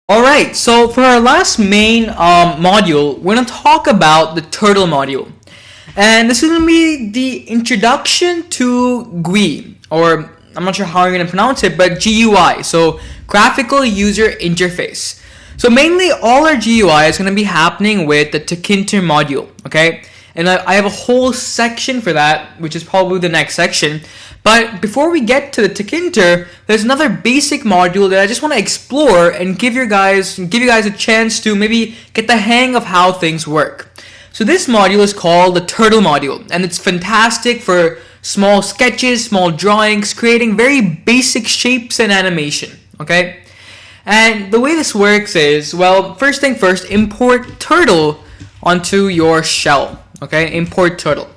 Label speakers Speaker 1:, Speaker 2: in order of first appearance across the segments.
Speaker 1: Alright, so for our last main module, we're going to talk about the turtle module. And this is going to be the introduction to GUI, or I'm not sure how you're going to pronounce it, but GUI, so Graphical User Interface. So mainly all our GUI is going to be happening with the Tkinter module, okay? And I have a whole section for that, which is probably the next section. But before we get to the Tkinter, there's another basic module that I just want to explore and give you guys a chance to maybe get the hang of how things work. So this module is called the Turtle module, and it's fantastic for small sketches, small drawings, creating very basic shapes and animation, okay? And the way this works is, well, first thing first, import turtle onto your shell, okay? Import turtle.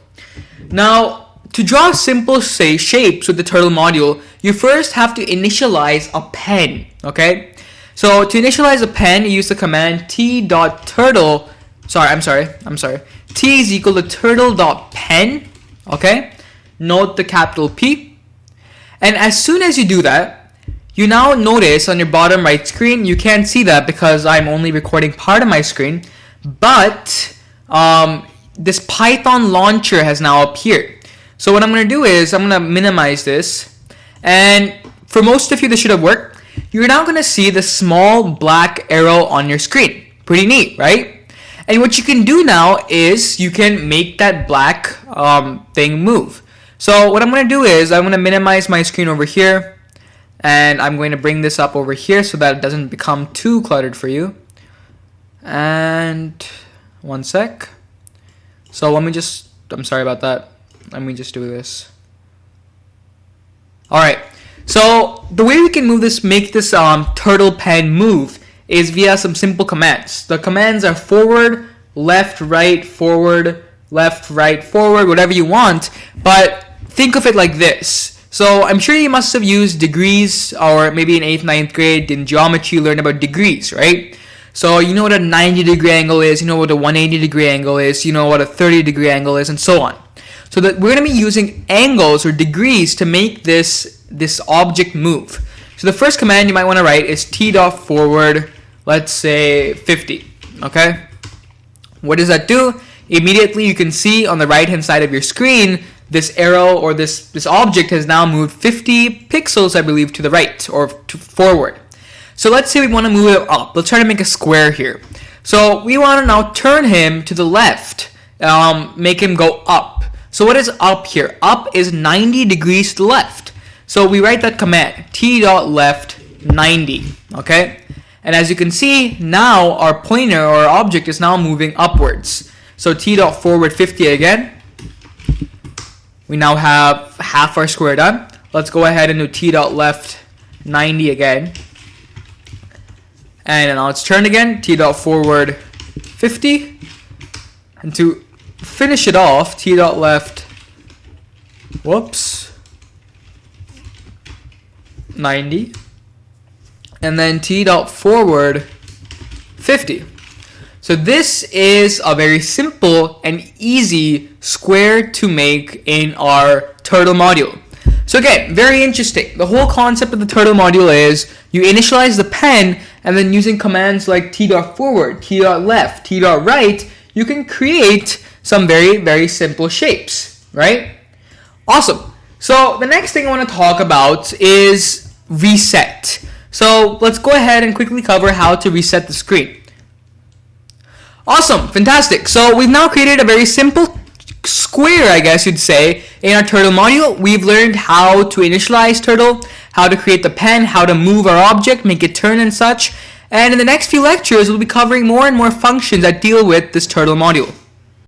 Speaker 1: Now, to draw simple shapes with the turtle module, you first have to initialize a pen, okay? So to initialize a pen, you use the command t.turtle, t is equal to turtle.pen, okay? Note the capital P. And as soon as you do that, you now notice on your bottom right screen, you can't see that because I'm only recording part of my screen, but this Python launcher has now appeared. So what I'm going to do is I'm going to minimize this, and for most of you this should have worked. You're now going to see the small black arrow on your screen. Pretty neat, right? And what you can do now is you can make that black thing move. So what I'm going to do is I'm going to minimize my screen over here, and I'm going to bring this up over here so that it doesn't become too cluttered for you. And one sec. So I'm sorry about that. Let me just do this. Alright, so the way we can make this turtle pen move is via some simple commands. The commands are forward, left, right, forward, whatever you want, but think of it like this. So I'm sure you must have used degrees, or maybe in 8th, 9th grade in geometry you learned about degrees, right? So you know what a 90-degree angle is, you know what a 180-degree angle is, you know what a 30-degree angle is, and so on. So that we're going to be using angles or degrees to make this object move. So the first command you might want to write is t.forward, let's say 50, okay? What does that do? Immediately you can see on the right hand side of your screen, this arrow or this object has now moved 50 pixels, I believe, to the right or to forward. So let's say we want to move it up. Let's try to make a square here. So we want to now turn him to the left, make him go up. So what is up here? Up is 90 degrees to the left. So we write that command, t.left 90, okay? And as you can see, now our pointer or our object is now moving upwards. So t.forward 50 again. We now have half our square done. Let's go ahead and do t.left 90 again. And now it's turned again, t.forward 50. And to finish it off, t.left, 90, and then t.forward 50. So this is a very simple and easy square to make in our turtle module. So again, very interesting. The whole concept of the turtle module is you initialize the pen, and then using commands like t.forward, t.left, t.right, you can create some very, very simple shapes, right? Awesome. So the next thing I want to talk about is reset. So let's go ahead and quickly cover how to reset the screen. Awesome, fantastic. So we've now created a very simple square, I guess you'd say, in our turtle module. We've learned how to initialize turtle, how to create the pen, how to move our object, make it turn and such. And in the next few lectures, we'll be covering more and more functions that deal with this turtle module.